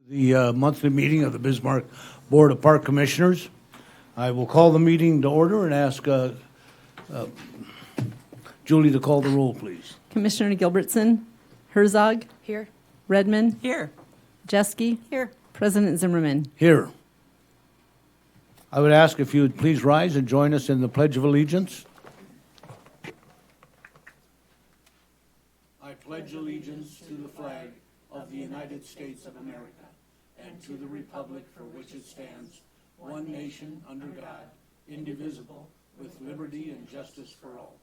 The monthly meeting of the Bismarck Board of Park Commissioners. I will call the meeting to order and ask Julie to call the roll, please. Commissioner Gilbertson, Herzog, Here. Redmond, Here. Jeske, Here. President Zimmerman. Here. I would ask if you would please rise and join us in the Pledge of Allegiance. I pledge allegiance to the flag of the United States of America and to the republic for which it stands, one nation under God, indivisible, with liberty and justice for all.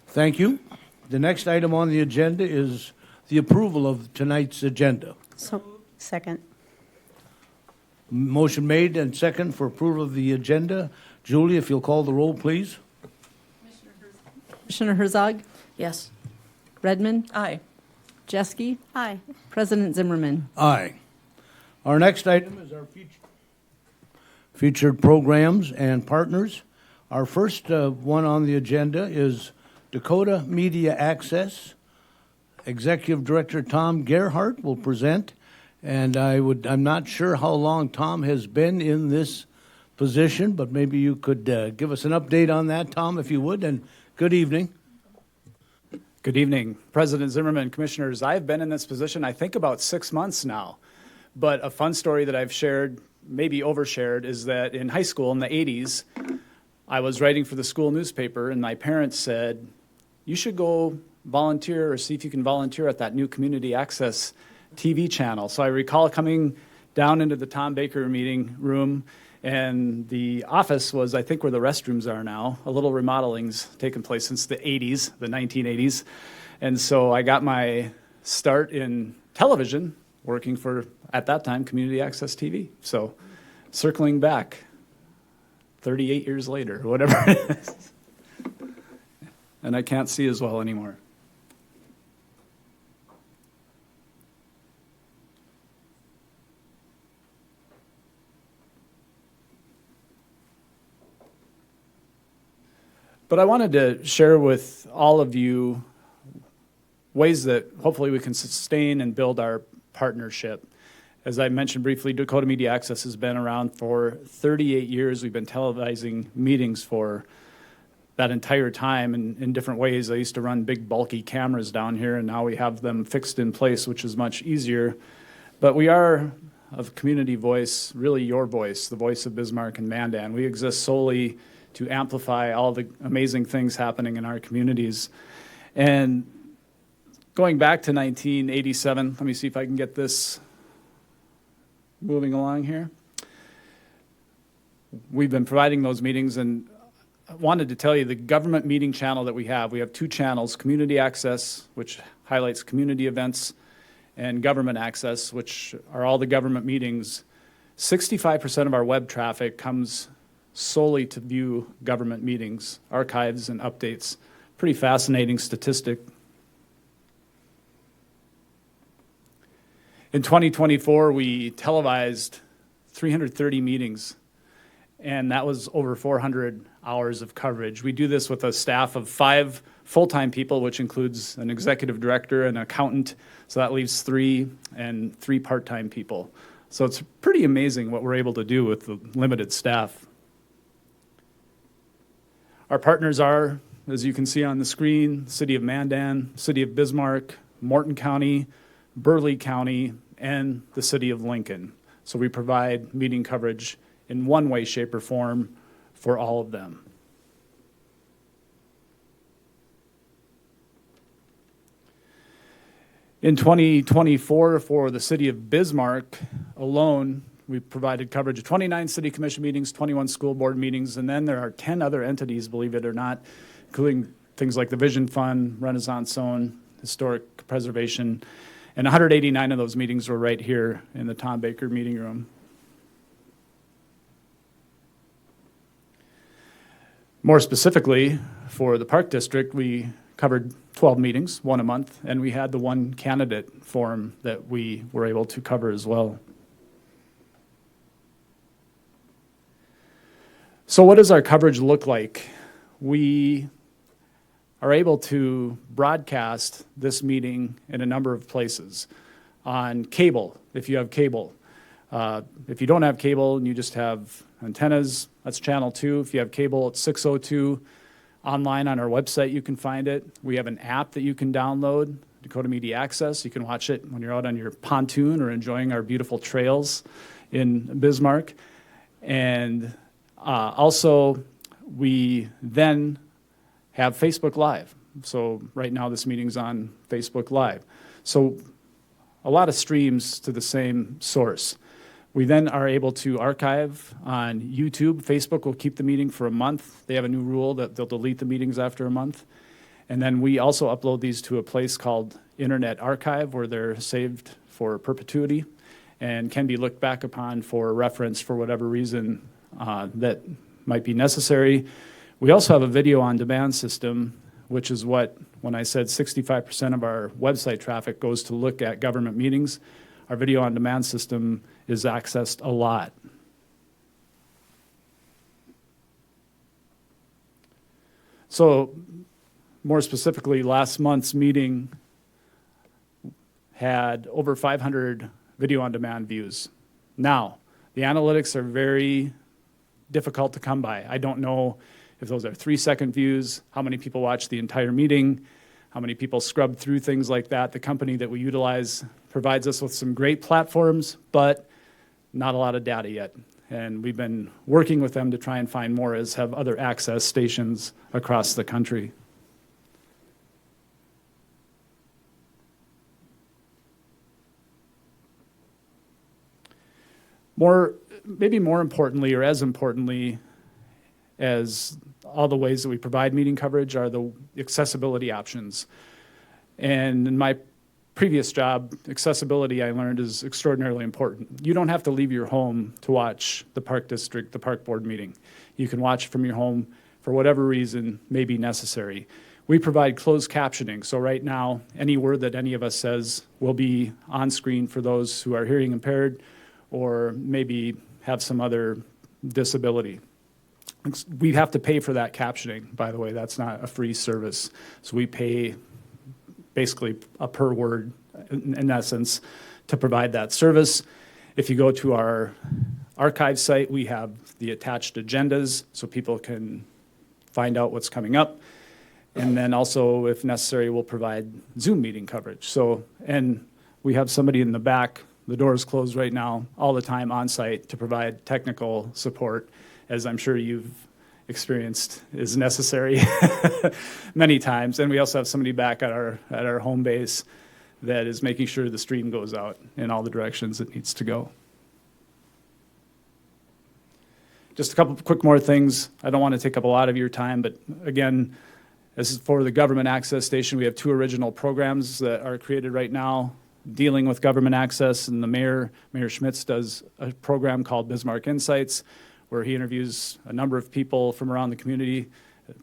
Thank you. The next item on the agenda is the approval of tonight's agenda. Second. Motion made and second for approval of the agenda. Julie, if you'll call the roll, please. Commissioner Herzog, Yes. Redmond, Aye. Jeske, Aye. President Zimmerman. Aye. Our next item is our featured programs and partners. Our first one on the agenda is Dakota Media Access. Executive Director Tom Gerhardt will present, and I'm not sure how long Tom has been in this position, but maybe you could give us an update on that, Tom, if you would, and good evening. Good evening, President Zimmerman, Commissioners. I've been in this position, I think, about 6 months now. But a fun story that I've shared, maybe overshared, is that in high school in the 80s, I was writing for the school newspaper, and my parents said, you should go volunteer or see if you can volunteer at that new community access TV channel. So I recall coming down into the Tom Baker meeting room, and the office was, I think, where the restrooms are now. A little remodeling's taken place since the 80s, the 1980s. And so I got my start in television, working for, at that time, Community Access TV. So circling back 38 years later, whatever it is. And I can't see as well anymore. But I wanted to share with all of you ways that hopefully we can sustain and build our partnership. As I mentioned briefly, Dakota Media Access has been around for 38 years. We've been televising meetings for that entire time in different ways. I used to run big bulky cameras down here, and now we have them fixed in place, which is much easier. But we are a community voice, really your voice, the voice of Bismarck and Mandan. We exist solely to amplify all the amazing things happening in our communities. And going back to 1987, let me see if I can get this moving along here. We've been providing those meetings, and I wanted to tell you the government meeting channel that we have two channels, Community Access, which highlights community events, and Government Access, which are all the government meetings. 65% of our web traffic comes solely to view government meetings, archives, and updates. Pretty fascinating statistic. In 2024, we televised 330 meetings, and that was over 400 hours of coverage. We do this with a staff of 5 full-time people, which includes an executive director, an accountant, so that leaves 3, and 3 part-time people. So it's pretty amazing what we're able to do with the limited staff. Our partners are, as you can see on the screen, City of Mandan, City of Bismarck, Morton County, Burleigh County, and the City of Lincoln. So we provide meeting coverage in one way, shape, or form for all of them. In 2024, for the City of Bismarck alone, we provided coverage of 29 city commission meetings, 21 school board meetings, and then there are 10 other entities, believe it or not, including things like the Vision Fund, Renaissance Zone, Historic Preservation, and 189 of those meetings were right here in the Tom Baker meeting room. More specifically, for the Park District, we covered 12 meetings, one a month, and we had the one candidate forum that we were able to cover as well. So what does our coverage look like? We are able to broadcast this meeting in a number of places. On cable, if you have cable. If you don't have cable and you just have antennas, that's channel 2. If you have cable, it's 602. Online on our website, you can find it. We have an app that you can download, Dakota Media Access. You can watch it when you're out on your pontoon or enjoying our beautiful trails in Bismarck. And also, we then have Facebook Live. So right now, this meeting's on Facebook Live. So a lot of streams to the same source. We then are able to archive on YouTube. Facebook will keep the meeting for a month. They have a new rule that they'll delete the meetings after a month. And then we also upload these to a place called Internet Archive, where they're saved for perpetuity and can be looked back upon for reference for whatever reason that might be necessary. We also have a video on demand system, which is what, when I said 65% of our website traffic goes to look at government meetings, our video on demand system is accessed a lot. So more specifically, last month's meeting had over 500 video on demand views. Now, the analytics are very difficult to come by. I don't know if those are 3-second views, how many people watch the entire meeting, how many people scrub through things like that. The company that we utilize provides us with some great platforms, but not a lot of data yet. And we've been working with them to try and find more, as have other access stations across the country. Maybe more importantly, or as importantly as all the ways that we provide meeting coverage, are the accessibility options. And in my previous job, accessibility, I learned, is extraordinarily important. You don't have to leave your home to watch the park district, the park board meeting. You can watch from your home for whatever reason may be necessary. We provide closed captioning, so right now, any word that any of us says will be on screen for those who are hearing impaired or maybe have some other disability. We have to pay for that captioning, by the way. That's not a free service. So we pay basically a per word, in essence, to provide that service. If you go to our archive site, we have the attached agendas so people can find out what's coming up. And then also, if necessary, we'll provide Zoom meeting coverage. So, and we have somebody in the back, the door is closed right now, all the time on site to provide technical support, as I'm sure you've experienced is necessary many times. And we also have somebody back at our home base that is making sure the stream goes out in all the directions it needs to go. Just a couple quick more things. I don't want to take up a lot of your time, but again, this is for the government access station. We have 2 original programs that are created right now dealing with government access, and the Mayor Schmitz, does a program called Bismarck Insights, where he interviews a number of people from around the community.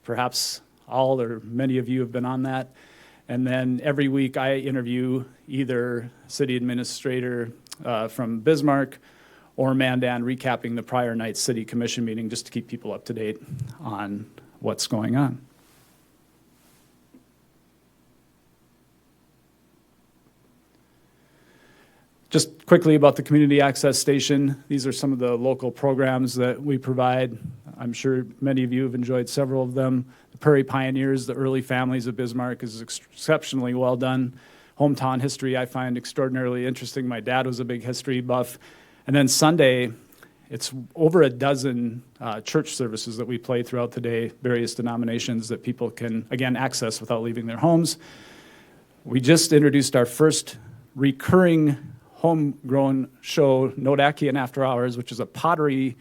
Perhaps all or many of you have been on that. And then every week I interview either city administrator from Bismarck or Mandan, recapping the prior night's city commission meeting, just to keep people up to date on what's going on. Just quickly about the Community Access Station. These are some of the local programs that we provide. I'm sure many of you have enjoyed several of them. The Prairie Pioneers, the Early Families of Bismarck, is exceptionally well done. Hometown history I find extraordinarily interesting. My dad was a big history buff. And then Sunday, it's over a dozen church services that we play throughout the day, various denominations that people can, again, access without leaving their homes. We just introduced our first recurring homegrown show, Nodakian After Hours, which is a pottery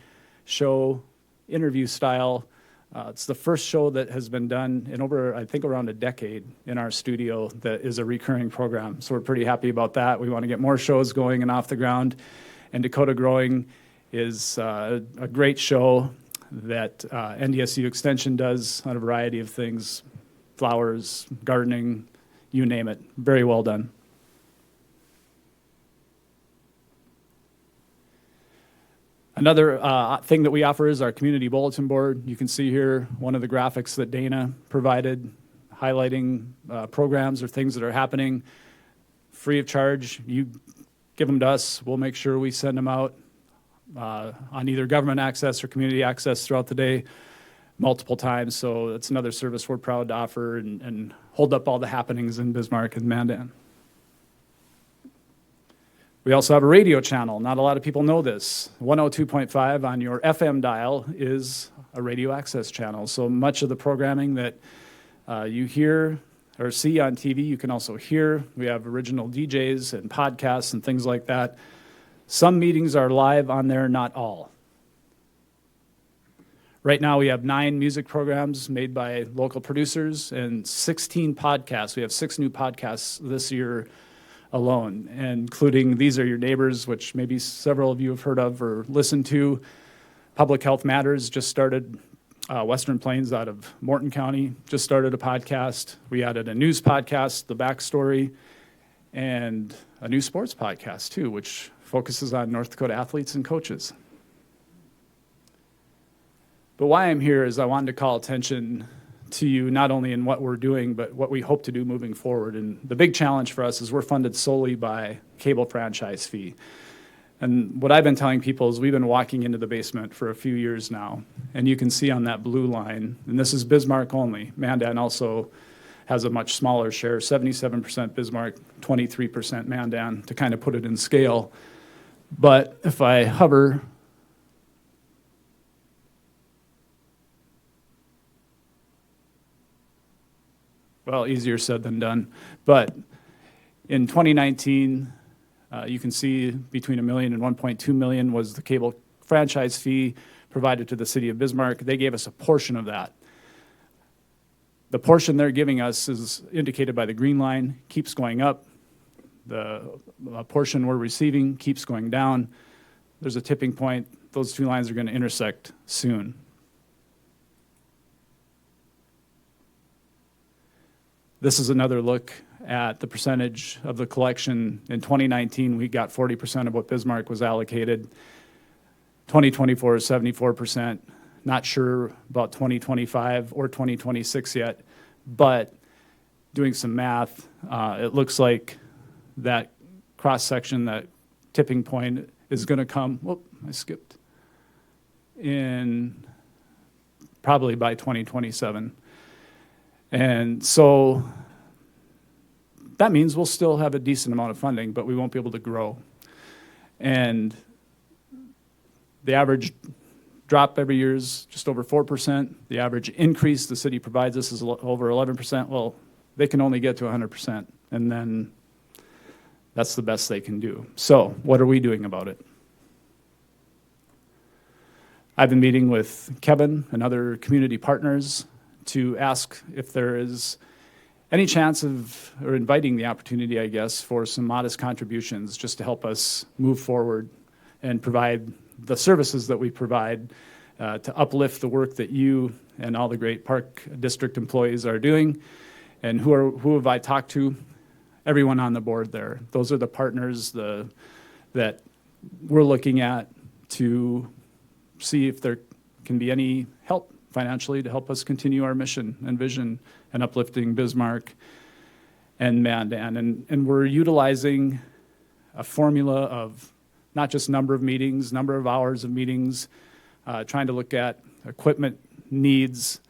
show, interview style. It's the first show that has been done in over, I think, around a decade in our studio that is a recurring program. So we're pretty happy about that. We want to get more shows going and off the ground. And Dakota Growing is a great show that NDSU Extension does on a variety of things, flowers, gardening, you name it. Very well done. Another thing that we offer is our community bulletin board. You can see here one of the graphics that Dana provided, highlighting programs or things that are happening free of charge. You give them to us. We'll make sure we send them out on either government access or community access throughout the day multiple times. So it's another service we're proud to offer and hold up all the happenings in Bismarck and Mandan. We also have a radio channel. Not a lot of people know this. 102.5 on your FM dial is a radio access channel. So much of the programming that you hear or see on TV, you can also hear. We have original DJs and podcasts and things like that. Some meetings are live on there, not all. Right now we have 9 music programs made by local producers and 16 podcasts. We have 6 new podcasts this year alone, including These Are Your Neighbors, which maybe several of you have heard of or listened to. Public Health Matters just started. Western Plains out of Morton County just started a podcast. We added a news podcast, The Backstory, and a new sports podcast too, which focuses on North Dakota athletes and coaches. But why I'm here is I wanted to call attention to you not only in what we're doing, but what we hope to do moving forward. And the big challenge for us is we're funded solely by cable franchise fee. And what I've been telling people is we've been walking into the basement for a few years now. And you can see on that blue line, and this is Bismarck only. Mandan also has a much smaller share, 77% Bismarck, 23% Mandan, to kind of put it in scale. But if I hover, well, easier said than done. But in 2019, you can see between $1 million and $1.2 million was the cable franchise fee provided to the city of Bismarck. They gave us a portion of that. The portion they're giving us is indicated by the green line, keeps going up. The portion we're receiving keeps going down. There's a tipping point. Those two lines are going to intersect soon. This is another look at the percentage of the collection. In 2019, we got 40% of what Bismarck was allocated. 2024 is 74%. Not sure about 2025 or 2026 yet, but doing some math, it looks like that cross-section, that tipping point is going to come, whoop, I skipped, in probably by 2027. And so that means we'll still have a decent amount of funding, but we won't be able to grow. And the average drop every year is just over 4%. The average increase the city provides us is over 11%. Well, they can only get to 100%, and then that's the best they can do. So what are we doing about it? I've been meeting with Kevin and other community partners to ask if there is any chance of, or inviting the opportunity, I guess, for some modest contributions just to help us move forward and provide the services that we provide to uplift the work that you and all the great Park District employees are doing. And who have I talked to? Everyone on the board there. Those are the partners that we're looking at to see if there can be any help financially to help us continue our mission and vision and uplifting Bismarck and Mandan. And we're utilizing a formula of not just number of meetings, number of hours of meetings, trying to look at equipment needs,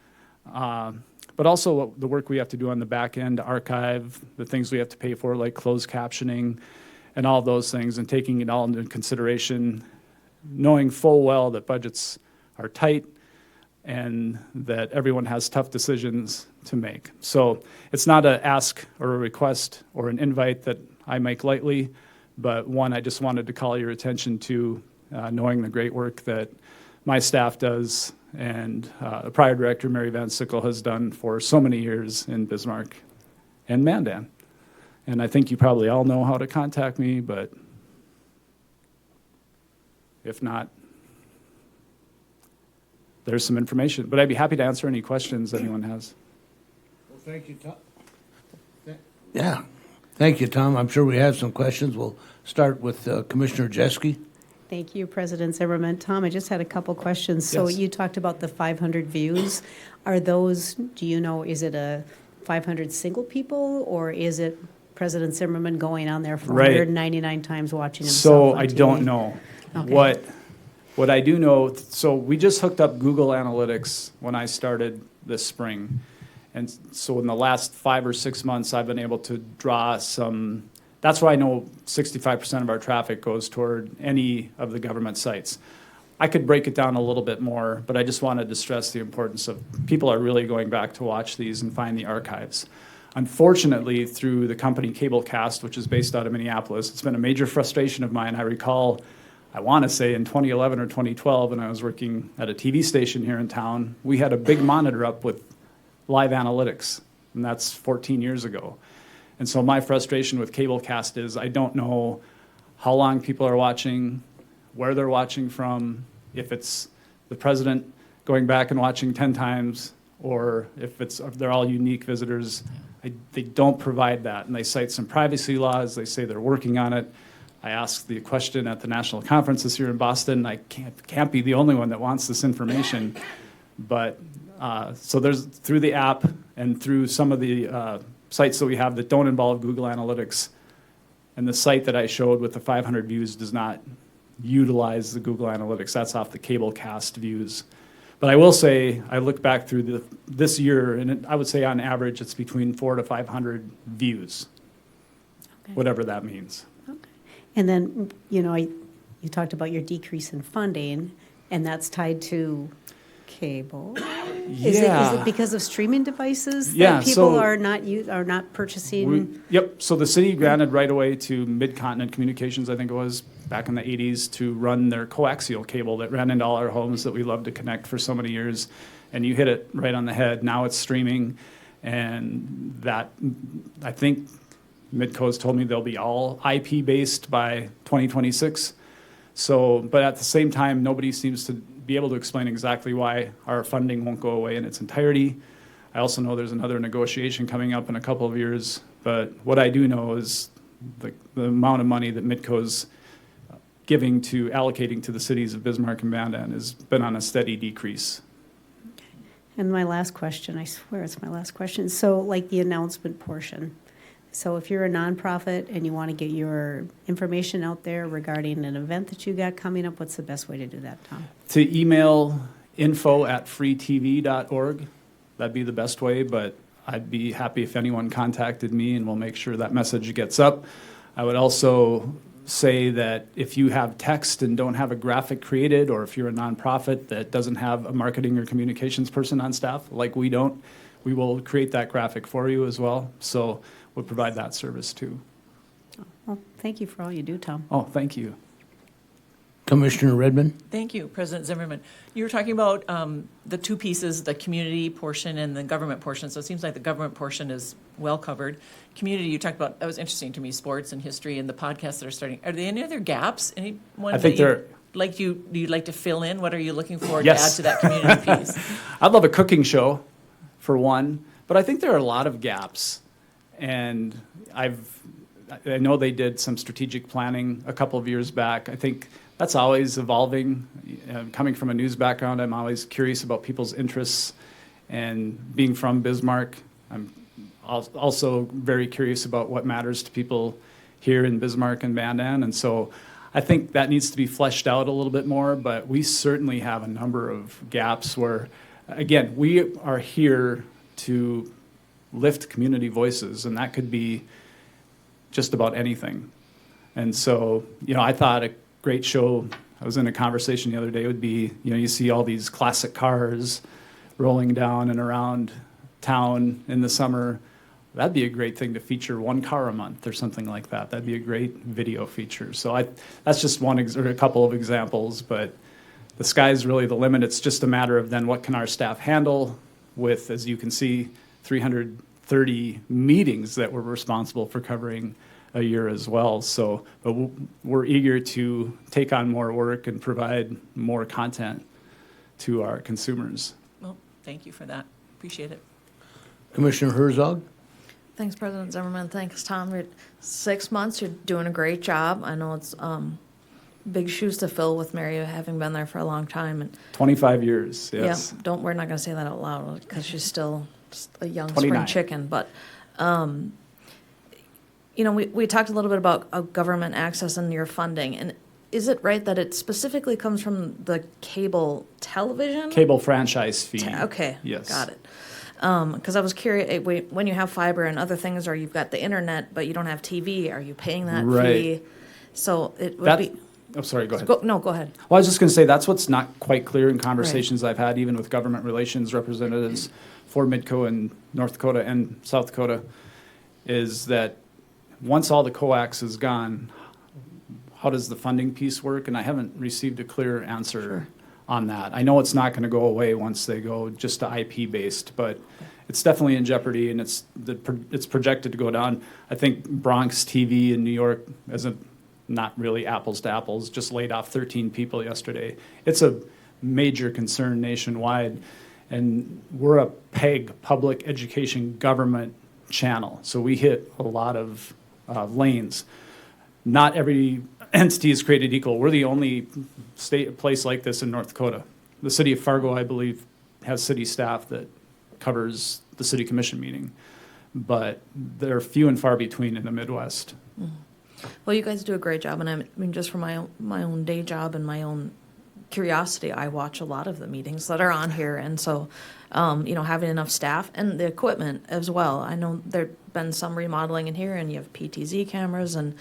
but also the work we have to do on the back end to archive, the things we have to pay for like closed captioning and all those things, and taking it all into consideration, knowing full well that budgets are tight and that everyone has tough decisions to make. So it's not an ask or a request or an invite that I make lightly, but one I just wanted to call your attention to, knowing the great work that my staff does and the prior director, Mary Van Sickle, has done for so many years in Bismarck and Mandan. And I think you probably all know how to contact me, but if not, there's some information. But I'd be happy to answer any questions anyone has. Well, thank you, Tom. Yeah, thank you, Tom. I'm sure we have some questions. We'll start with Commissioner Jeske. Thank you, President Zimmerman. Tom, I just had a couple questions. So Yes. you talked about the 500 views. Are those, do you know, is it a 500 single people, or is it President Zimmerman going on there Right. 499 times watching himself So on I TV? don't know. Okay. What I do know, so we just hooked up Google Analytics when I started this spring. And so in the last 5 or 6 months, I've been able to draw some, that's why I know 65% of our traffic goes toward any of the government sites. I could break it down a little bit more, but I just wanted to stress the importance of people are really going back to watch these and find the archives. Unfortunately, through the company Cablecast, which is based out of Minneapolis, it's been a major frustration of mine. I recall, I want to say in 2011 or 2012, when I was working at a TV station here in town, we had a big monitor up with live analytics, and that's 14 years ago. And so my frustration with Cablecast is I don't know how long people are watching, where they're watching from, if it's the president going back and watching 10 times, or if they're all unique visitors. They don't provide that, and they cite some privacy laws. They say they're working on it. I asked the question at the national conference this year in Boston. I can't be the only one that wants this information, but so there's through the app and through some of the sites that we have that don't involve Google Analytics, and the site that I showed with the 500 views does not utilize the Google Analytics. That's off the Cablecast views. But I will say, I look back through this year, and I would say on average it's between 400 to 500 views, Okay. whatever that means. Okay. And then, you talked about your decrease in funding, and that's tied to cable. Is it because of streaming devices Yeah, that people so- are not purchasing? Yep, so the city granted right away to Mid-Continent Communications, I think it was, back in the 80s, to run their coaxial cable that ran into all our homes that we loved to connect for so many years. And you hit it right on the head. Now it's streaming, and that, I think Midco's told me they'll be all IP-based by 2026. So, but at the same time, nobody seems to be able to explain exactly why our funding won't go away in its entirety. I also know there's another negotiation coming up in a couple of years, but what I do know is the amount of money that Midco's allocating to the cities of Bismarck and Mandan has been on a steady decrease. And my last question, I swear it's my last question. So like the announcement portion. So if you're a nonprofit and you want to get your information out there regarding an event that you got coming up, what's the best way to do that, Tom? To email info@freetv.org, that'd be the best way, but I'd be happy if anyone contacted me, and we'll make sure that message gets up. I would also say that if you have text and don't have a graphic created, or if you're a nonprofit that doesn't have a marketing or communications person on staff, like we don't, we will create that graphic for you as well. So we'll provide that service too. Well, thank you for all you do, Tom. Oh, thank you. Commissioner Redmond? Thank you, President Zimmerman. You were talking about the two pieces, the community portion and the government portion. So it seems like the government portion is well covered. Community, you talked about, that was interesting to me, sports and history and the podcasts that are starting. Are there any other gaps? Anyone I think you'd like to fill in? What are you looking for Yes. to add to that community piece? I'd love a cooking show, for one, but I think there are a lot of gaps. And I know they did some strategic planning a couple of years back. I think that's always evolving. Coming from a news background, I'm always curious about people's interests. And being from Bismarck, I'm also very curious about what matters to people here in Bismarck and Mandan. And so I think that needs to be fleshed out a little bit more, but we certainly have a number of gaps where, again, we are here to lift community voices, and that could be just about anything. And so, I thought a great show, I was in a conversation the other day, would be, you see all these classic cars rolling down and around town in the summer. That'd be a great thing to feature, one car a month or something like that. That'd be a great video feature. So that's just one or a couple of examples, but the sky's really the limit. It's just a matter of then what can our staff handle with, as you can see, 330 meetings that we're responsible for covering a year as well. So, but we're eager to take on more work and provide more content to our consumers. Well, thank you for that. Appreciate it. Commissioner Herzog? Thanks, President Zimmerman. Thanks, Tom. You're 6 months. You're doing a great job. I know it's big shoes to fill with Mary having been there for a long time. And 25 years, yes. yeah, we're not going to say that out loud because she's still just a young 29. spring chicken. But, we talked a little bit about government access and your funding. And is it right that it specifically comes from the cable television? Cable franchise fee. Okay, Yes. got it. Because I was curious, when you have fiber and other things, or you've got the internet, but you don't have TV, are you paying that Right. fee? So it would That, be. oh, sorry, go ahead. Go ahead. Well, I was just going to say, that's what's not quite clear in conversations I've had, even with government relations representatives for Midco and North Dakota and South Dakota, is that once all the coax is gone, how does the funding piece work? And I haven't received a clear answer on that. I know it's not going to go away once they go just to IP-based, but it's definitely in jeopardy, and it's projected to go down. I think Bronx TV in New York, as a not really apples to apples, just laid off 13 people yesterday. It's a major concern nationwide, and we're a PEG, public education government channel, so we hit a lot of lanes. Not every entity is created equal. We're the only place like this in North Dakota. The city of Fargo, I believe, has city staff that covers the city commission meeting, but they're few and far between in the Midwest. Well, you guys do a great job, and I mean, just for my own day job and my own curiosity, I watch a lot of the meetings that are on here, and so, having enough staff and the equipment as well. I know there's been some remodeling in here, and you have PTZ cameras, and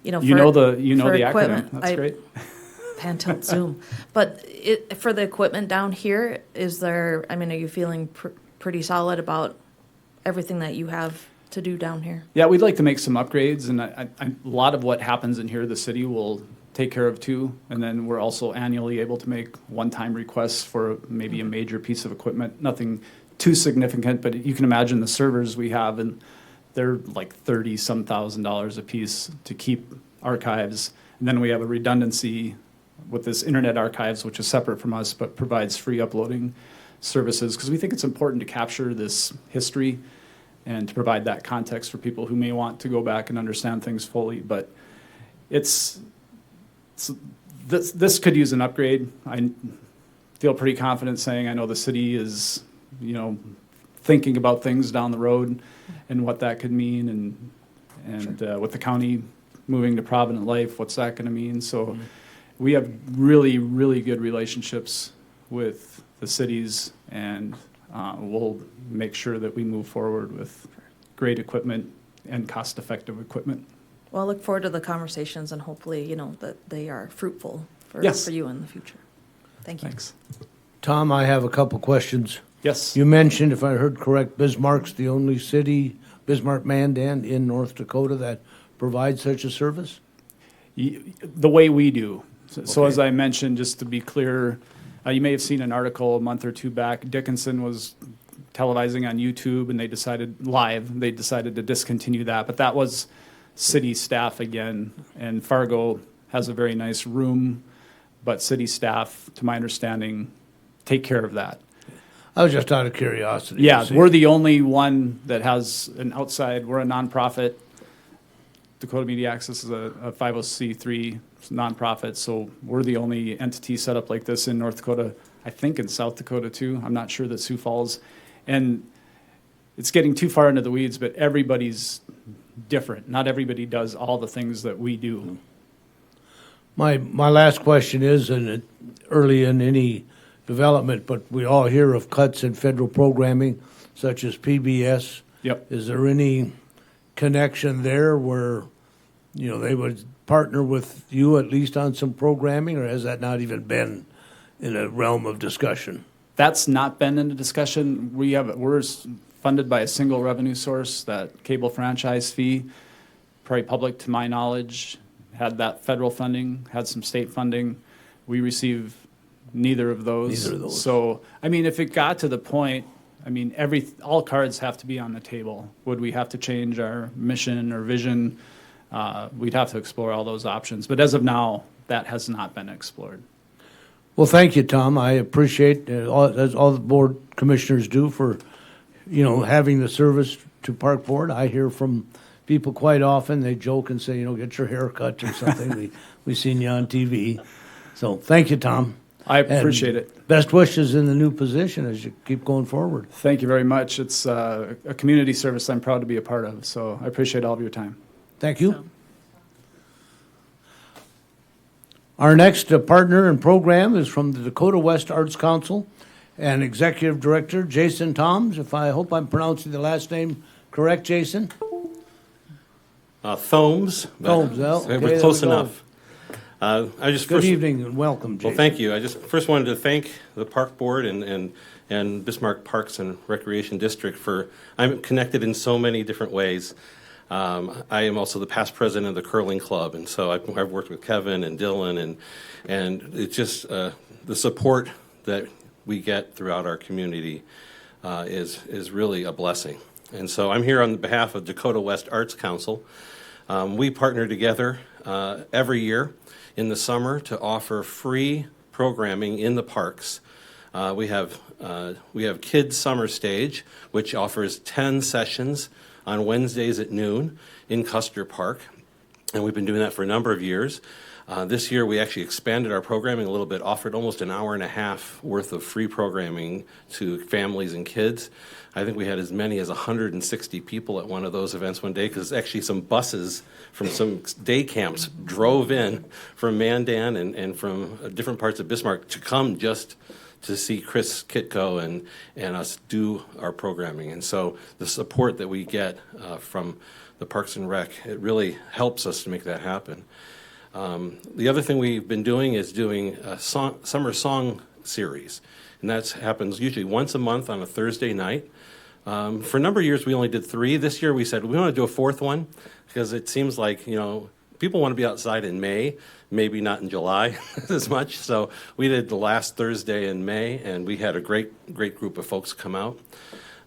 You know the acronym. equipment, That's great. Pan tilt zoom. But for the equipment down here, are you feeling pretty solid about everything that you have to do down here? Yeah, we'd like to make some upgrades, and a lot of what happens in here, the city will take care of too. And then we're also annually able to make one-time requests for maybe a major piece of equipment. Nothing too significant, but you can imagine the servers we have, and they're like $30-some thousand a piece to keep archives. And then we have a redundancy with this Internet Archives, which is separate from us, but provides free uploading services, because we think it's important to capture this history and to provide that context for people who may want to go back and understand things fully. But this could use an upgrade. I feel pretty confident saying I know the city is, thinking about things down the road and what that could mean, and with the county moving to Provident Life, what's that going to mean? So we have really, really good relationships with the cities, and we'll make sure that we move forward with great equipment and cost-effective equipment. Well, I look forward to the conversations, and hopefully, that they are fruitful for you in the future. Thank you. Thanks. Tom, I have a couple questions. Yes. You mentioned, if I heard correct, Bismarck's the only city, Bismarck-Mandan, in North Dakota that provides such a service? The way we do. So Okay. as I mentioned, just to be clear, you may have seen an article a month or two back. Dickinson was televising on YouTube, and they decided to discontinue that. But that was city staff again, and Fargo has a very nice room, but city staff, to my understanding, take care of that. I was just out of curiosity. Yeah, to see. we're the only one that has an outside, we're a nonprofit. Dakota Media Access is a 501c3 nonprofit, so we're the only entity set up like this in North Dakota, I think in South Dakota too. I'm not sure that Sioux Falls. And it's getting too far into the weeds, but everybody's different. Not everybody does all the things that we do. My last question is, and early in any development, but we all hear of cuts in federal programming, such as PBS. Yep. Is there any connection there where, they would partner with you at least on some programming, or has that not even been in a realm of discussion? That's not been in the discussion. We're funded by a single revenue source, that cable franchise fee. Prairie Public, to my knowledge, had that federal funding, had some state funding. We receive neither of those. Neither of those. So, if it got to the point, all cards have to be on the table. Would we have to change our mission or vision? We'd have to explore all those options. But as of now, that has not been explored. Well, thank you, Tom. I appreciate as all the board commissioners do for, having the service to Park Board. I hear from people quite often. They joke and say, get your hair cut or something. we seen you on TV. So thank you, Tom. I And appreciate it. Best wishes in the new position as you keep going forward. Thank you very much. It's a community service I'm proud to be a part of, so I appreciate all of your time. Thank you. Our next partner and program is from the Dakota West Arts Council and Executive Director Jason Toms. If I hope I'm pronouncing the last name correct, Jason? Thomes. but Thomes, well, okay, we're there close we go. enough. I just Good first, evening and welcome, Jason. well, thank you. I just first wanted to thank the Park Board and Bismarck Parks and Recreation District for, I'm connected in so many different ways. I am also the past president of the curling club, and so I've worked with Kevin and Dylan, and it's just the support that we get throughout our community is really a blessing. And so I'm here on behalf of Dakota West Arts Council. We partner together every year in the summer to offer free programming in the parks. We have Kids Summer Stage, which offers 10 sessions on Wednesdays at noon in Custer Park, and we've been doing that for a number of years. This year we actually expanded our programming a little bit, offered almost an hour and a half worth of free programming to families and kids. I think we had as many as 160 people at one of those events one day, because actually some buses from some day camps drove in from Mandan and from different parts of Bismarck to come just to see Chris Kitko and us do our programming. And so the support that we get from the Parks and Rec, it really helps us to make that happen. The other thing we've been doing is doing a summer song series, and that happens usually once a month on a Thursday night. For a number of years, we only did 3. This year, we said we want to do a 4th one because it seems like, people want to be outside in May, maybe not in July as much. So we did the last Thursday in May, and we had a great group of folks come out.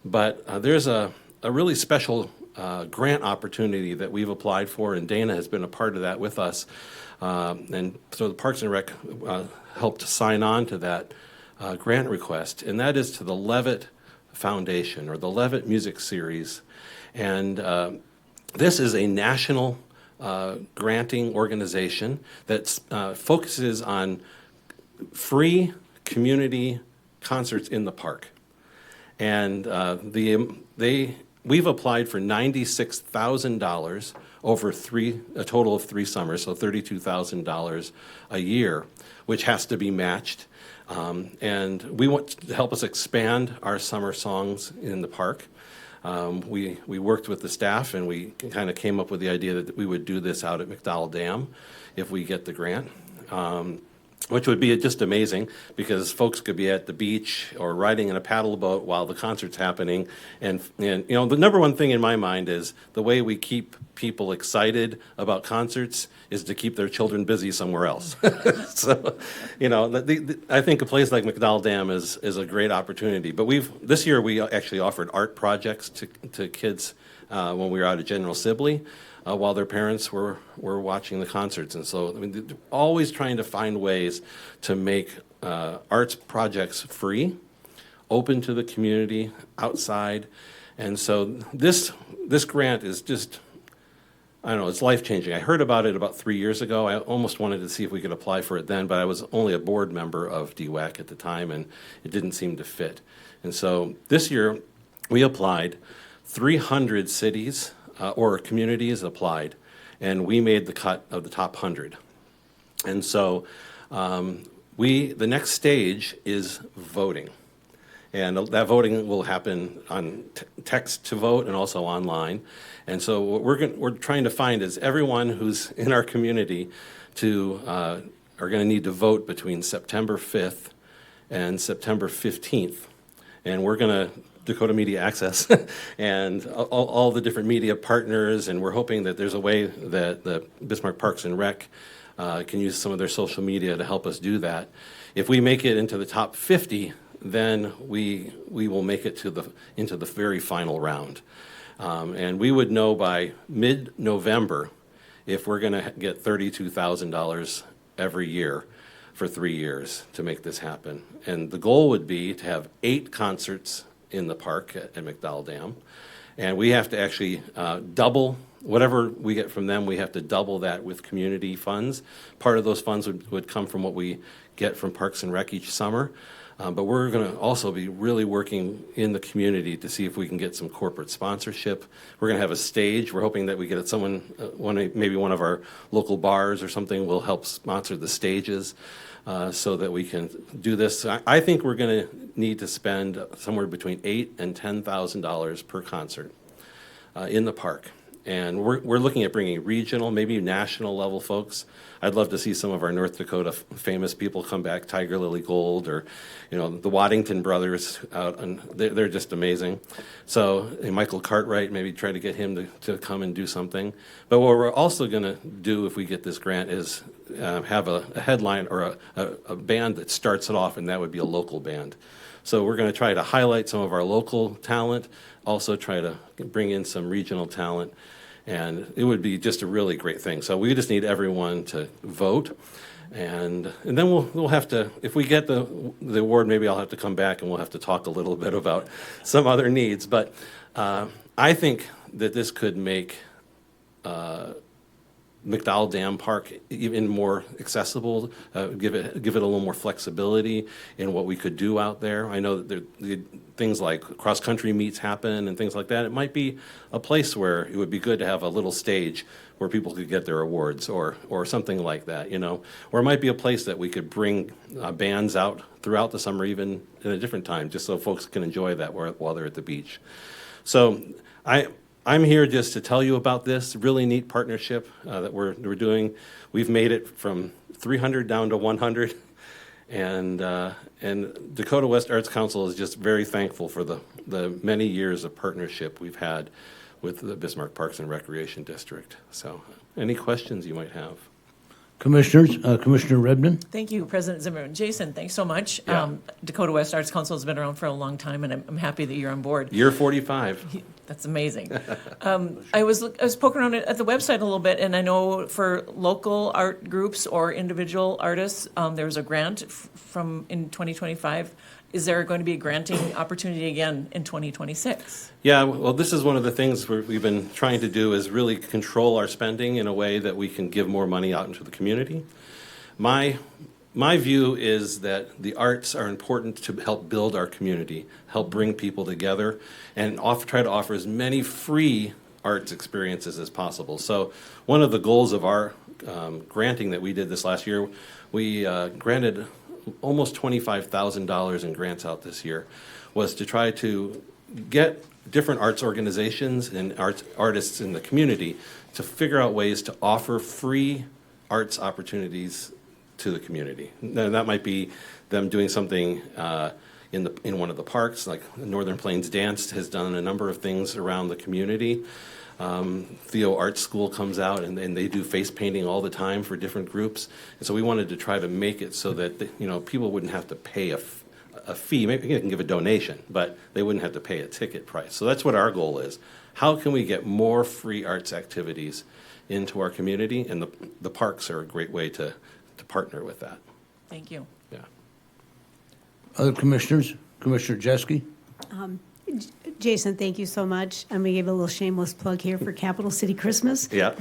But there's a really special grant opportunity that we've applied for, and Dana has been a part of that with us. And so the Parks and Rec helped sign on to that grant request, and that is to the Levitt Foundation, or the Levitt Music Series. And this is a national granting organization that focuses on free community concerts in the park. And we've applied for $96,000 over a total of 3 summers, so $32,000 a year, which has to be matched. And we want to help us expand our summer songs in the park. We worked with the staff, and we kind of came up with the idea that we would do this out at McDowell Dam if we get the grant, which would be just amazing, because folks could be at the beach or riding in a paddle boat while the concert's happening. And the number one thing in my mind is the way we keep people excited about concerts is to keep their children busy somewhere else. So, I think a place like McDowell Dam is a great opportunity. But this year we actually offered art projects to kids when we were out at General Sibley while their parents were watching the concerts. And so, they're always trying to find ways to make arts projects free, open to the community, outside. And so this grant is just, I don't know, it's life-changing. I heard about it about 3 years ago. I almost wanted to see if we could apply for it then, but I was only a board member of DWAC at the time, and it didn't seem to fit. And so this year, we applied. 300 cities or communities applied, and we made the cut of the top 100. And so the next stage is voting. And that voting will happen on text to vote and also online. And so what we're trying to find is everyone who's in our community are going to need to vote between September 5th and September 15th. And we're going to Dakota Media Access and all the different media partners, and we're hoping that there's a way that the Bismarck Parks and Rec can use some of their social media to help us do that. If we make it into the top 50, then we will make it into the very final round. And we would know by mid-November if we're going to get $32,000 every year for 3 years to make this happen. And the goal would be to have 8 concerts in the park at McDowell Dam. And we have to actually double whatever we get from them. We have to double that with community funds. Part of those funds would come from what we get from Parks and Rec each summer. But we're going to also be really working in the community to see if we can get some corporate sponsorship. We're going to have a stage. We're hoping that we get someone, maybe one of our local bars or something will help sponsor the stages so that we can do this. I think we're going to need to spend somewhere between $8,000 and $10,000 per concert in the park. And we're looking at bringing regional, maybe national level folks. I'd love to see some of our North Dakota famous people come back, Tiger Lily Gold, or the Waddington brothers out, and they're just amazing. So Michael Cartwright, maybe try to get him to come and do something. But what we're also going to do if we get this grant is have a headline or a band that starts it off, and that would be a local band. So we're going to try to highlight some of our local talent, also try to bring in some regional talent, and it would be just a really great thing. So we just need everyone to vote, and then we'll have to, if we get the award, maybe I'll have to come back and we'll have to talk a little bit about some other needs. But I think that this could make McDowell Dam Park even more accessible, give it a little more flexibility in what we could do out there. I know that things like cross-country meets happen and things like that. It might be a place where it would be good to have a little stage where people could get their awards or something like that, Or it might be a place that we could bring bands out throughout the summer, even in a different time, just so folks can enjoy that while they're at the beach. So I'm here just to tell you about this really neat partnership that we're doing. We've made it from 300 down to 100, and Dakota West Arts Council is just very thankful for the many years of partnership we've had with the Bismarck Parks and Recreation District. So, any questions you might have? Commissioners, Commissioner Redmond? Thank you, President Zimmerman. Jason, thanks so much. Yeah. Dakota West Arts Council has been around for a long time, and I'm happy that you're on board. Year 45. That's amazing. I was poking around at the website a little bit, and I know for local art groups or individual artists, there's a grant in 2025. Is there going to be a granting opportunity again in 2026? Yeah, well, this is one of the things we've been trying to do is really control our spending in a way that we can give more money out into the community. My view is that the arts are important to help build our community, help bring people together, and try to offer as many free arts experiences as possible. So one of the goals of our granting that we did this last year, we granted almost $25,000 in grants out this year, was to try to get different arts organizations and artists in the community to figure out ways to offer free arts opportunities to the community. Now, that might be them doing something in one of the parks, like Northern Plains Dance has done a number of things around the community. Theo Art School comes out and they do face painting all the time for different groups. And so we wanted to try to make it so that people wouldn't have to pay a fee. Maybe they can give a donation, but they wouldn't have to pay a ticket price. So that's what our goal is. How can we get more free arts activities into our community? And the parks are a great way to partner with that. Thank you. Yeah. Other commissioners? Commissioner Jeske? Jason, thank you so much. I'm going to give a little shameless plug here for Capital City Christmas. Yeah.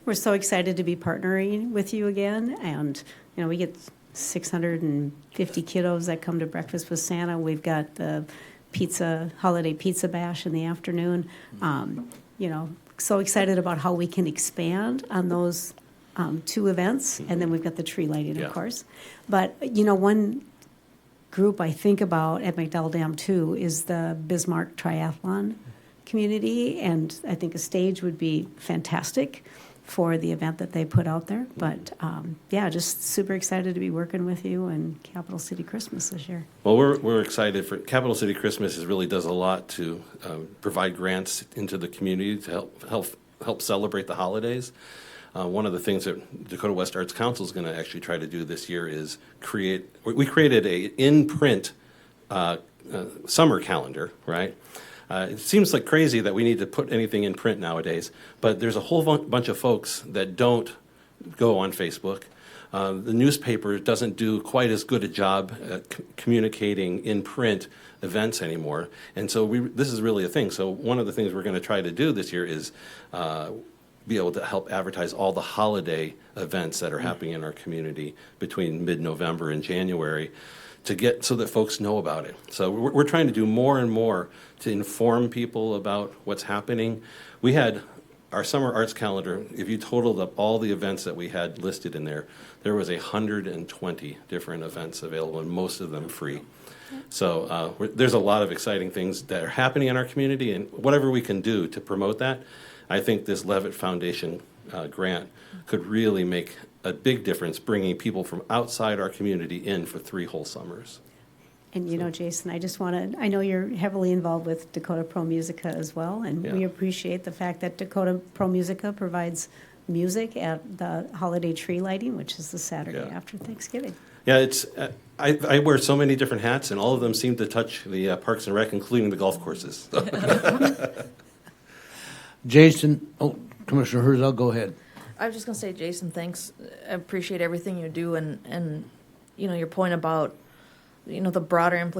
We're so excited to be partnering with you again. And, we get 650 kiddos that come to breakfast with Santa. We've got the holiday pizza bash in the afternoon. So excited about how we can expand on those two events. And then we've got the tree lighting, of course. But, one group I think about at McDowell Dam too is the Bismarck Triathlon community, and I think a stage would be fantastic for the event that they put out there. But just super excited to be working with you and Capital City Christmas this year. Well, we're excited for Capital City Christmas. Really does a lot to provide grants into the community to help celebrate the holidays. One of the things that Dakota West Arts Council is going to actually try to do this year is we created a in-print summer calendar, right? It seems like crazy that we need to put anything in print nowadays, but there's a whole bunch of folks that don't go on Facebook. The newspaper doesn't do quite as good a job at communicating in print events anymore, and so this is really a thing. So one of the things we're going to try to do this year is be able to help advertise all the holiday events that are happening in our community between mid-November and January to get so that folks know about it. So we're trying to do more and more to inform people about what's happening. We had our summer arts calendar. If you totaled up all the events that we had listed in there, there was 120 different events available, and most of them free. So there's a lot of exciting things that are happening in our community, and whatever we can do to promote that, I think this Levitt Foundation grant could really make a big difference, bringing people from outside our community in for 3 whole summers. And you know, Jason, I know you're heavily involved with Dakota Pro Musica as well, and we Yeah. appreciate the fact that Dakota Pro Musica provides music at the holiday tree lighting, which is the Saturday Yeah. after Thanksgiving. Yeah, it's I wear so many different hats, and all of them seem to touch the Parks and Rec, including the golf courses. Jason, Commissioner Herzog, go ahead. I was just gonna say, Jason, thanks. I appreciate everything you do, and your point about the broader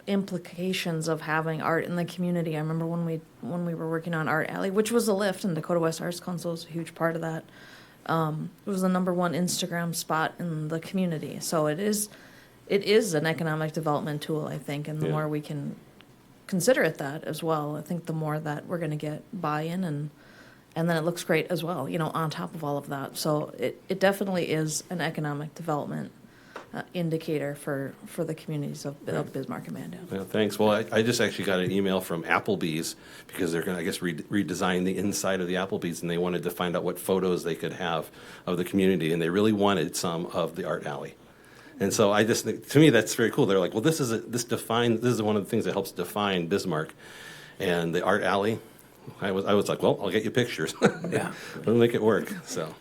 implications of having art in the community. I remember when we were working on Art Alley, which was a lift, and Dakota West Arts Council was a huge part of that. It was the #1 Instagram spot in the community, so it is an economic development tool, I think, and the Yeah. more we can consider it that as well, I think the more that we're going to get buy-in, and then it looks great as well, on top of all of that. So it definitely is an economic development indicator for the communities of Bismarck and Mandan. Yeah, thanks. Well, I just actually got an email from Applebee's because they're going to, I guess, redesign the inside of the Applebee's, and they wanted to find out what photos they could have of the community, and they really wanted some of the Art Alley. And so I just think, to me, that's very cool. They're like, well, this is one of the things that helps define Bismarck, and the Art Alley. I was like, well, I'll get you pictures. Yeah. We'll make it work. So.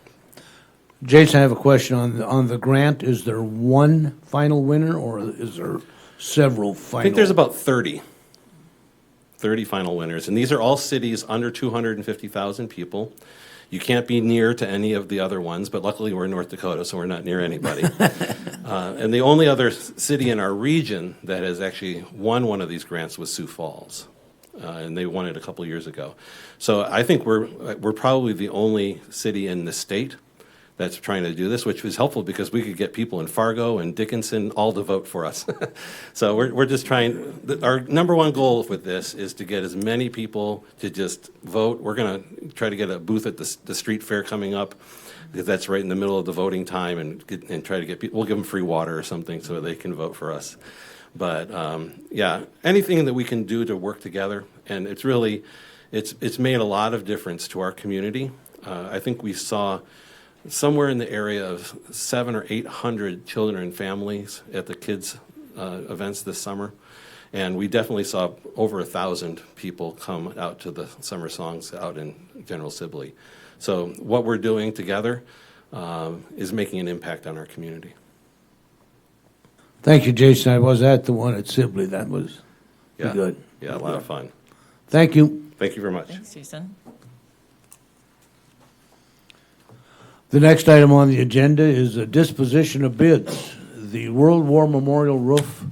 Jason, I have a question on the grant. Is there one final winner, or is there several final? I think there's about 30 final winners, and these are all cities under 250,000 people. You can't be near to any of the other ones, but luckily we're in North Dakota, so we're not near anybody. And the only other city in our region that has actually won one of these grants was Sioux Falls, and they won it a couple years ago. So I think we're probably the only city in the state that's trying to do this, which was helpful because we could get people in Fargo and Dickinson all to vote for us. So we're just trying, our #1 goal with this is to get as many people to just vote. We're going to try to get a booth at the street fair coming up, because that's right in the middle of the voting time, and try to get people, we'll give them free water or something so they can vote for us. But yeah, anything that we can do to work together, and it's really, it's made a lot of difference to our community. I think we saw somewhere in the area of 700 or 800 children and families at the kids' events this summer. And we definitely saw over 1,000 people come out to the summer songs out in General Sibley. So what we're doing together is making an impact on our community. Thank you, Jason. I was at the one at Sibley. That was good. Yeah, a lot of fun. Thank you. Thank you very much. Thanks, Jason. The next item on the agenda is a disposition of bids. The World War Memorial Roof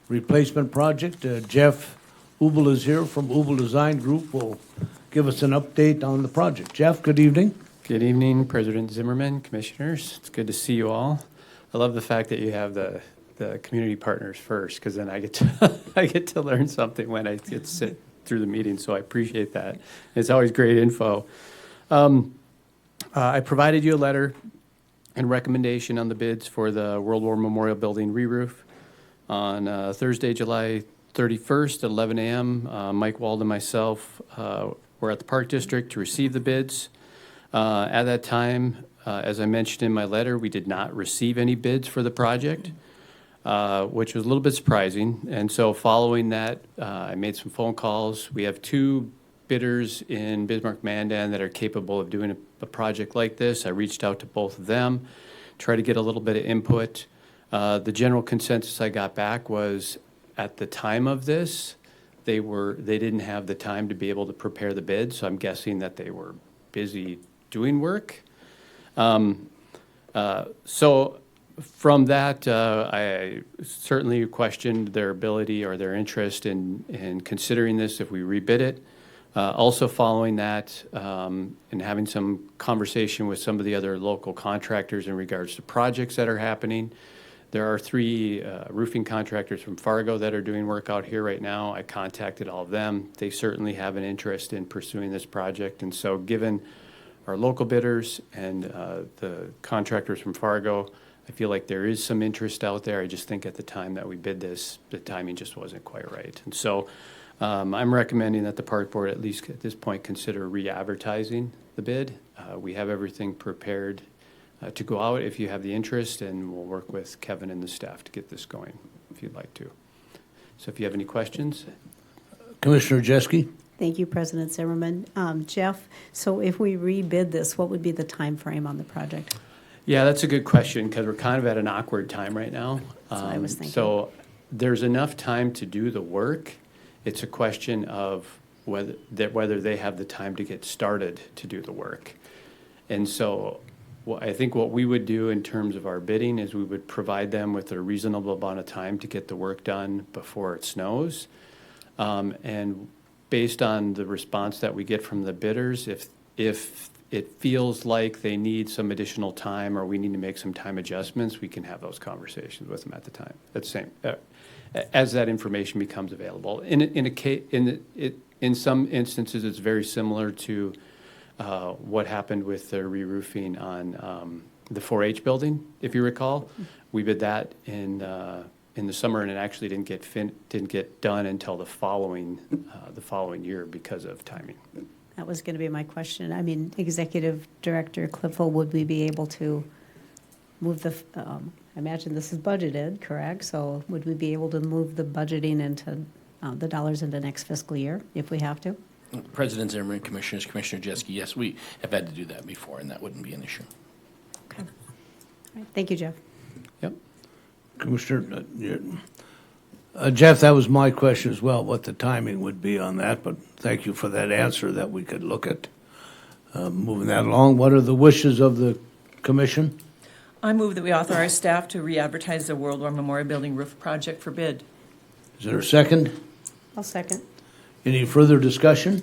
Replacement Project. Jeff Ubel is here from Ubel Design Group. Will give us an update on the project. Jeff, good evening. Good evening, President Zimmerman, Commissioners. It's good to see you all. I love the fact that you have the community partners first, because then I get to I get to learn something when I get to sit through the meeting. So I appreciate that. It's always great info. I provided you a letter and recommendation on the bids for the World War Memorial Building re-roof on Thursday, July 31st at 11 a.m. Mike Wald and myself were at the Park District to receive the bids. At that time, as I mentioned in my letter, we did not receive any bids for the project, which was a little bit surprising. And so following that, I made some phone calls. We have 2 bidders in Bismarck Mandan that are capable of doing a project like this. I reached out to both of them, tried to get a little bit of input. The general consensus I got back was, at the time of this, they didn't have the time to be able to prepare the bid, so I'm guessing that they were busy doing work. So from that, I certainly questioned their ability or their interest in considering this if we rebid it. Also following that, and having some conversation with some of the other local contractors in regards to projects that are happening. There are 3 roofing contractors from Fargo that are doing work out here right now. I contacted all of them. They certainly have an interest in pursuing this project. And so given our local bidders and the contractors from Fargo, I feel like there is some interest out there. I just think at the time that we bid this, the timing just wasn't quite right. And so I'm recommending that the park board, at least at this point, consider re-advertising the bid. We have everything prepared to go out if you have the interest, and we'll work with Kevin and the staff to get this going if you'd like to. So if you have any questions. Commissioner Jeske? Thank you, President Zimmerman. Jeff, so if we rebid this, what would be the time frame on the project? Yeah, that's a good question because we're kind of at an awkward time right now. That's what I was thinking. So there's enough time to do the work. It's a question of whether they have the time to get started to do the work. And so I think what we would do in terms of our bidding is we would provide them with a reasonable amount of time to get the work done before it snows. And based on the response that we get from the bidders, if it feels like they need some additional time or we need to make some time adjustments, we can have those conversations with them at the time. That's the same. As that information becomes available. In some instances, it's very summer to what happened with the re-roofing on the 4-H building, if you recall. We bid that in the summer, and it actually didn't get done until the following year because of timing. That was going to be my question. I mean, Executive Director Cliffel, would we be able to move the, I imagine this is budgeted, correct? So would we be able to move the budgeting into the dollars into next fiscal year if we have to? President Zimmerman, Commissioners, Commissioner Jeske, yes, we have had to do that before, and that wouldn't be an issue. Okay. All right. Thank you, Jeff. Yep. Commissioner, Jeff, that was my question as well, what the timing would be on that, but thank you for that answer that we could look at moving that along. What are the wishes of the commission? I move that we authorize staff to re-advertise the World War Memorial Building roof project for bid. Is there a second? I'll second. Any further discussion?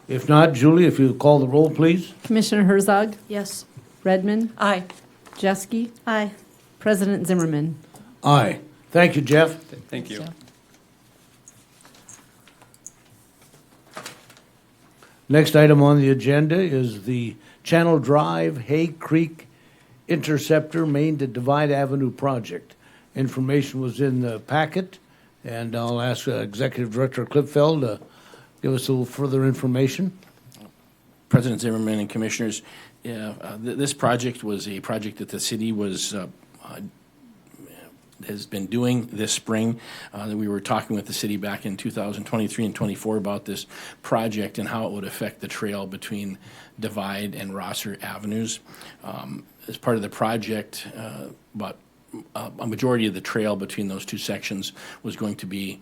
If not, Julie, if you call the roll, please. Commissioner Herzog, Yes. Redmond, Aye. Jeske, Aye. President Zimmerman. Aye. Thank you, Jeff. Thank you. Next item on the agenda is the Channel Drive Hay Creek Interceptor Main to Divide Avenue project. Information was in the packet, and I'll ask Executive Director Klipfeld to give us a little further information. President Zimmerman and Commissioners, this project was a project that the city has been doing this spring. We were talking with the city back in 2023 and 24 about this project and how it would affect the trail between Divide and Rosser Avenues. As part of the project, about a majority of the trail between those two sections was going to be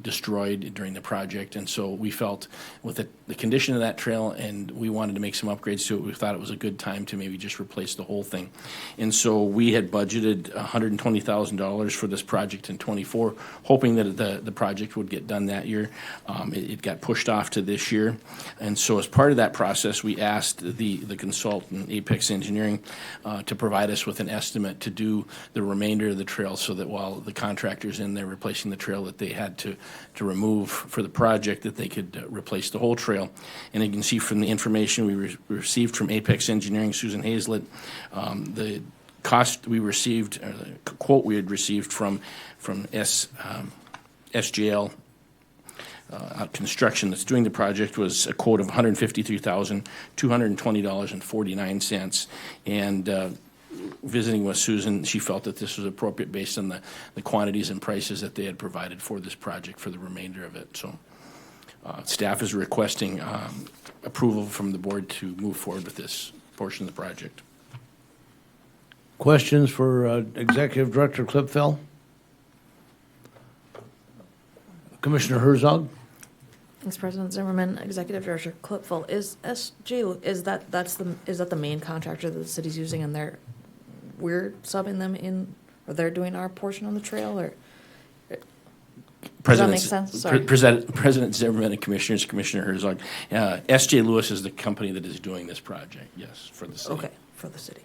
destroyed during the project, and so we felt with the condition of that trail, and we wanted to make some upgrades to it, we thought it was a good time to maybe just replace the whole thing. And so we had budgeted $120,000 for this project in 24, hoping that the project would get done that year. It got pushed off to this year, and so as part of that process, we asked the consultant, Apex Engineering, to provide us with an estimate to do the remainder of the trail, so that while the contractor's in there replacing the trail that they had to remove for the project, that they could replace the whole trail. And you can see from the information we received from Apex Engineering, Susan Hazlett, the cost we received, or the quote we had received from SGL Construction that's doing the project was a quote of $153,220.49. And visiting with Susan, she felt that this was appropriate based on the quantities and prices that they had provided for this project for the remainder of it. So staff is requesting approval from the board to move forward with this portion of the project. Questions for Executive Director Klipfeld? Commissioner Herzog? Thanks, President Zimmerman. Executive Director Clipful, is SG, is that the main contractor that the city's using, and we're subbing them in, or they're doing our portion on the trail, or? that make sense? Sorry. President Zimmerman and Commissioner Herzog. S.J. Lewis is the company that is doing this project, yes, for the city. Okay, for the city.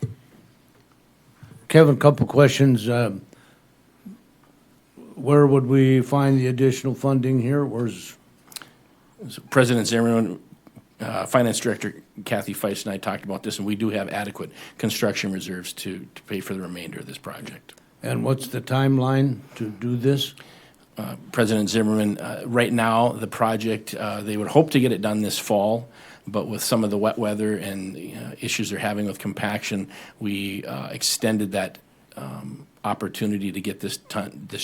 Kevin, couple questions. Where would we find the additional funding here? Where's So President Zimmerman, Finance Director Kathy Feist and I talked about this, and we do have adequate construction reserves to pay for the remainder of this project. and what's the timeline to do this? President Zimmerman, right now, the project, they would hope to get it done this fall, but with some of the wet weather and issues they're having with compaction, we extended that opportunity to get this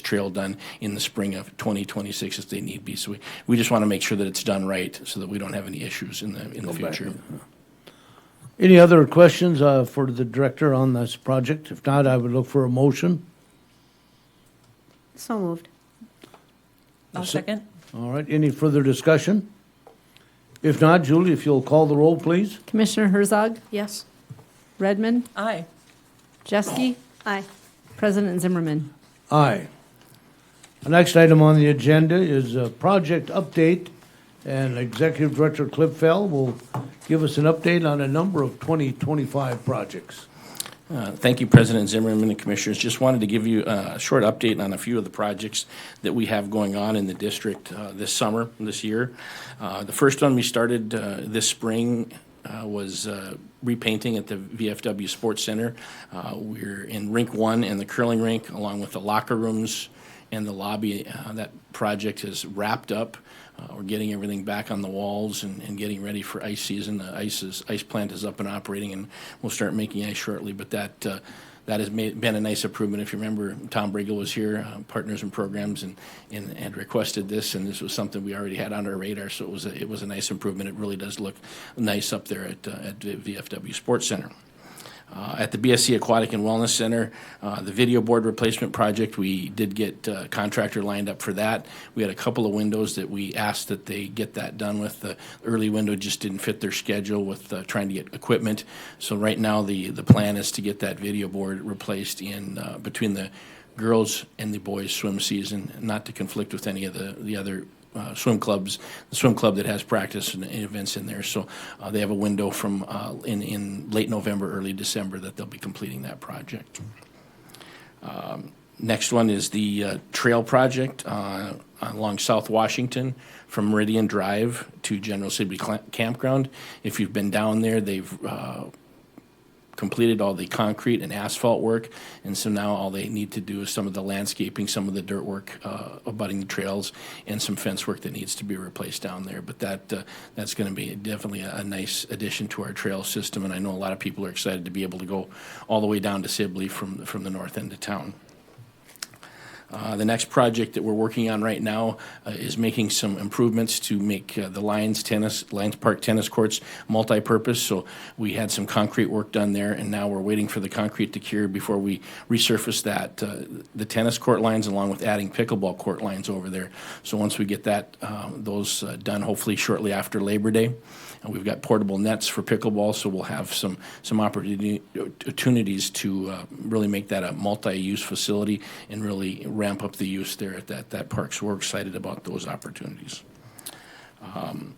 trail done in the spring of 2026 if they need be. So we just want to make sure that it's done right so that we don't have any issues in the future. Any other questions for the director on this project? If not, I would look for a motion. So moved. I'll second. All right, any further discussion? If not, Julie, if you'll call the roll, please. Commissioner Herzog, Yes. Redmond, Aye. Jeske, Aye. President Zimmerman. Aye. The next item on the agenda is a project update, and Executive Director Cliff Fell will give us an update on a number of 2025 projects. Thank you, President Zimmerman and Commissioners. Just wanted to give you a short update on a few of the projects that we have going on in the district this year. The first one we started this spring was repainting at the VFW Sports Center. We're in Rink 1 and the curling rink, along with the locker rooms and the lobby. That project is wrapped up. We're getting everything back on the walls and getting ready for ice season. The ice plant is up and operating, and we'll start making ice shortly. But that has been a nice improvement. If you remember, Tom Briggle was here, Partners in Programs, and requested this, and this was something we already had on our radar. So it was a nice improvement. It really does look nice up there at VFW Sports Center. At the BSC Aquatic and Wellness Center, the video board replacement project, we did get a contractor lined up for that. We had a couple of windows that we asked that they get that done with. The early window just didn't fit their schedule with trying to get equipment. So right now the plan is to get that video board replaced in between the girls and the boys swim season, not to conflict with any of the other swim clubs, the swim club that has practice and events in there. So they have a window from in late November, early December that they'll be completing that project. Next one is the trail project along South Washington from Meridian Drive to General Sibley Campground. If you've been down there, they've completed all the concrete and asphalt work, and so now all they need to do is some of the landscaping, some of the dirt work abutting the trails, and some fence work that needs to be replaced down there. But that's going to be definitely a nice addition to our trail system, and I know a lot of people are excited to be able to go all the way down to Sibley from the north end of town. The next project that we're working on right now is making some improvements to make the Lions Park tennis courts multi-purpose. So we had some concrete work done there, and now we're waiting for the concrete to cure before we resurface that, the tennis court lines, along with adding pickleball court lines over there. So once we get that those done, hopefully shortly after Labor Day. We've got portable nets for pickleball, so we'll have some opportunities to really make that a multi-use facility and really ramp up the use there at that park. So we're excited about those opportunities.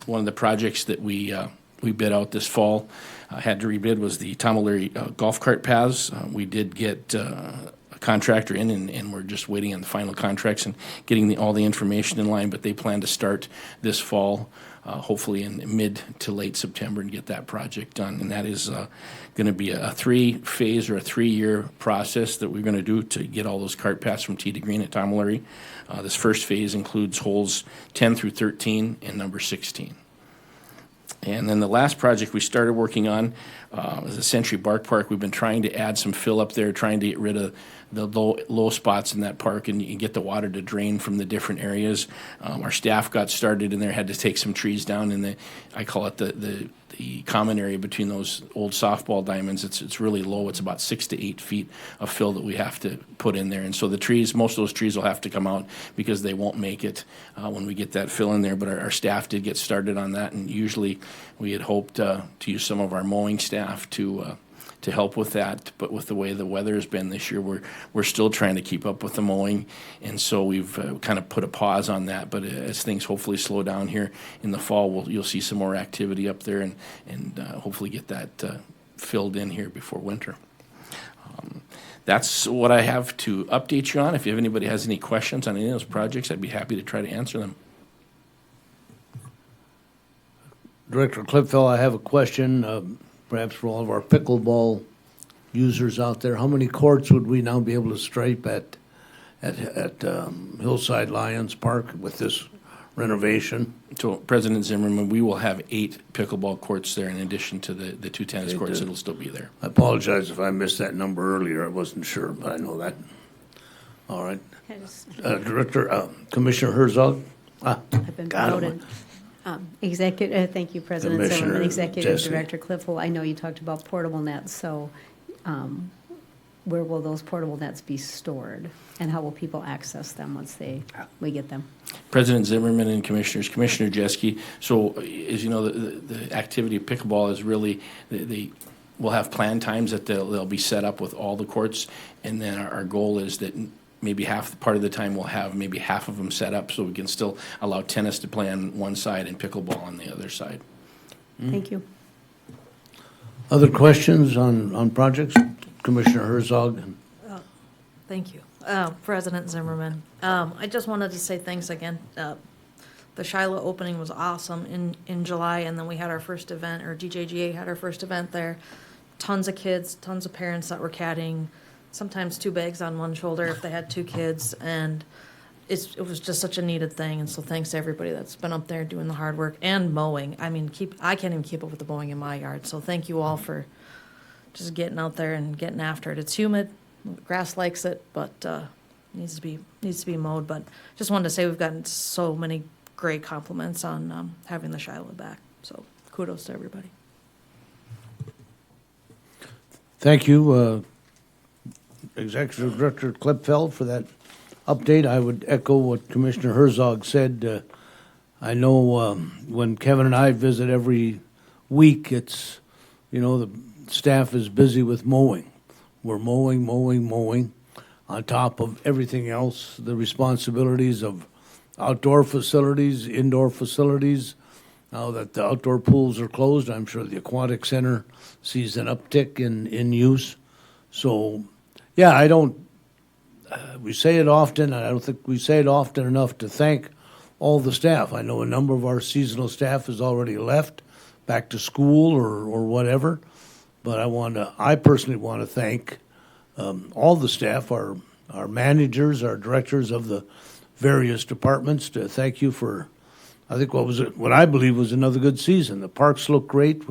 One of the projects that we bid out this fall, had to rebid, was the Tom O'Leary golf cart paths. We did get a contractor in, and we're just waiting on the final contracts and getting all the information in line, but they plan to start this fall, hopefully in mid to late September, and get that project done. And that is going to be a 3-phase or a 3-year process that we're going to do to get all those cart paths from tee to green at Tom O'Leary. This first phase includes holes 10 through 13 and number 16. And then the last project we started working on is the Century Bark Park. We've been trying to add some fill up there, trying to get rid of the low spots in that park and get the water to drain from the different areas. Our staff got started in there, had to take some trees down in I call it the common area between those old softball diamonds. It's really low. It's about 6 to 8 feet of fill that we have to put in there. And so the trees, most of those trees will have to come out because they won't make it when we get that fill in there. But our staff did get started on that, and usually we had hoped to use some of our mowing staff to to help with that. But with the way the weather has been this year, we're still trying to keep up with the mowing, and so we've kind of put a pause on that. But as things hopefully slow down here in the fall, you'll see some more activity up there, and hopefully get that filled in here before winter. That's what I have to update you on. If anybody has any questions on any of those projects, I'd be happy to try to answer them. Director Clipfell, I have a question, perhaps for all of our pickleball users out there. How many courts would we now be able to stripe at Hillside Lions Park with this renovation? So, President Zimmerman, we will have 8 pickleball courts there in addition to the 2 tennis courts that'll still be there. I apologize if I missed that number earlier. I wasn't sure, but I know that. All right. Commissioner Herzog? I've been got him. promoted. Thank you, President Commissioner Zimmerman. Executive Jesse. Director Cliffel, I know you talked about portable nets, so where will those portable nets be stored? And how will people access them once we get them? President Zimmerman and Commissioners, Commissioner Jeske. So, as you know, the activity of pickleball is really, we'll have planned times that they'll be set up with all the courts, and then our goal is that maybe part of the time we'll have maybe half of them set up so we can still allow tennis to play on one side and pickleball on the other side. Thank you. Other questions on projects? Commissioner Herzog? Thank you. President Zimmerman. I just wanted to say thanks again. The Shiloh opening was awesome in July, and then we had our first event, or DJGA had our first event there. Tons of kids, tons of parents that were caddying, sometimes 2 bags on one shoulder if they had 2 kids, and it was just such a needed thing. And so thanks to everybody that's been up there doing the hard work and mowing. I mean, I can't even keep up with the mowing in my yard, so thank you all for just getting out there and getting after it. It's humid, grass likes it, but needs to be mowed. But just wanted to say we've gotten so many great compliments on having the Shiloh back. So kudos to everybody. Thank you, Executive Director Klipfeld, for that update. I would echo what Commissioner Herzog said. I know when Kevin and I visit every week, it's, the staff is busy with mowing. We're mowing, on top of everything else, the responsibilities of outdoor facilities, indoor facilities. Now that the outdoor pools are closed, I'm sure the Aquatic Center sees an uptick in use. So, yeah, we say it often, and I don't think we say it often enough to thank all the staff. I know a number of our seasonal staff has already left, back to school or whatever, but I personally want to thank all the staff, our managers, our directors of the various departments, to thank you for, I think, what I believe was another good season. The parks look great.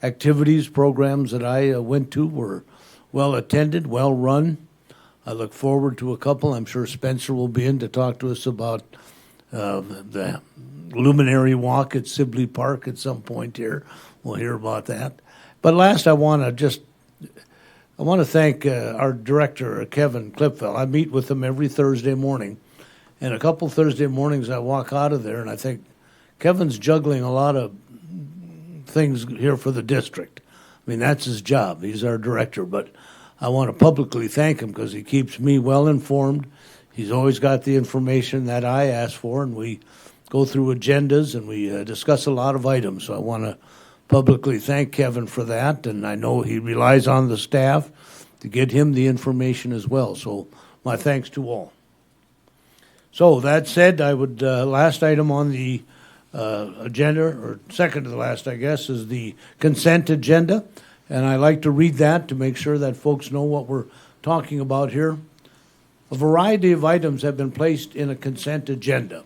Activities, programs that I went to were well attended, well run. I look forward to a couple. I'm sure Spencer will be in to talk to us about the Luminary Walk at Sibley Park at some point here. We'll hear about that. But last, I want to thank our director, Kevin Klipfeld. I meet with him every Thursday morning. And a couple Thursday mornings I walk out of there and I think Kevin's juggling a lot of things here for the district. I mean, that's his job. He's our director. But I want to publicly thank him because he keeps me well informed. He's always got the information that I ask for, and we go through agendas and we discuss a lot of items. So I want to publicly thank Kevin for that, and I know he relies on the staff to get him the information as well. So my thanks to all. So that said, I would, last item on the agenda, or second to the last, I guess, is the consent agenda. And I like to read that to make sure that folks know what we're talking about here. A variety of items have been placed in a consent agenda.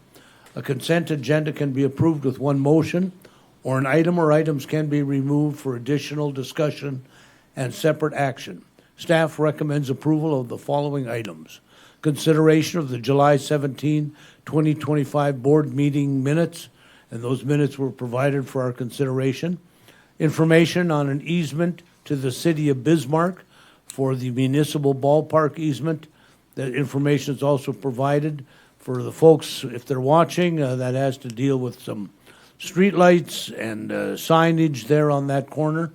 A consent agenda can be approved with one motion, or an item or items can be removed for additional discussion and separate action. Staff recommends approval of the following items: consideration of the July 17, 2025 board meeting minutes, and those minutes were provided for our consideration. Information on an easement to the city of Bismarck for the municipal ballpark easement. That information is also provided for the folks, if they're watching, that has to deal with some streetlights and signage there on that corner.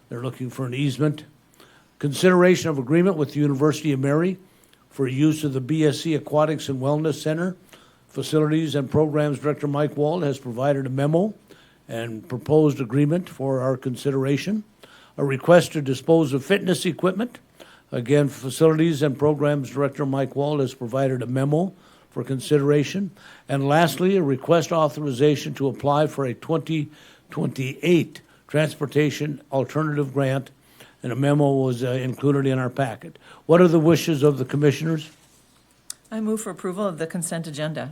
They're looking for an easement. Consideration of agreement with the University of Mary for use of the BSc Aquatics and Wellness Center. Facilities and Programs Director Mike Wald has provided a memo and proposed agreement for our consideration. A request to dispose of fitness equipment. Again, Facilities and Programs Director Mike Wald has provided a memo for consideration. And lastly, a request authorization to apply for a 2028 Transportation Alternative Grant, and a memo was included in our packet. What are the wishes of the commissioners? I move for approval of the consent agenda.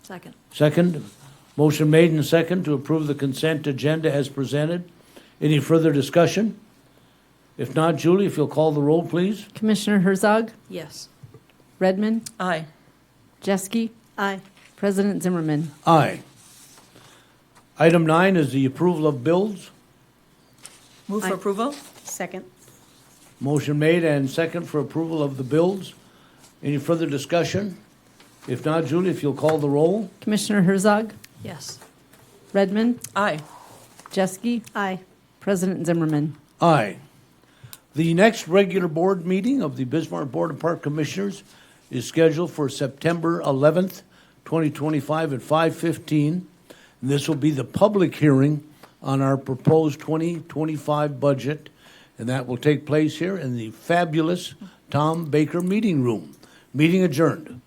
Second. Second, motion made and second to approve the consent agenda as presented. Any further discussion? If not, Julie, if you'll call the roll, please. Commissioner Herzog, Yes. Redmond, Aye. Jeske, Aye. President Zimmerman. Aye. Item 9 is the approval of bills. Move Aye. for approval? Second. Motion made and second for approval of the bills. Any further discussion? If not, Julie, if you'll call the roll. Commissioner Herzog, Yes. Redmond, Aye. Jeske, Aye. President Zimmerman. Aye. The next regular board meeting of the Bismarck Board of Park Commissioners is scheduled for September 11th, 2025 at 5:15. And this will be the public hearing on our proposed 2025 budget, and that will take place here in the fabulous Tom Baker Meeting Room. Meeting adjourned.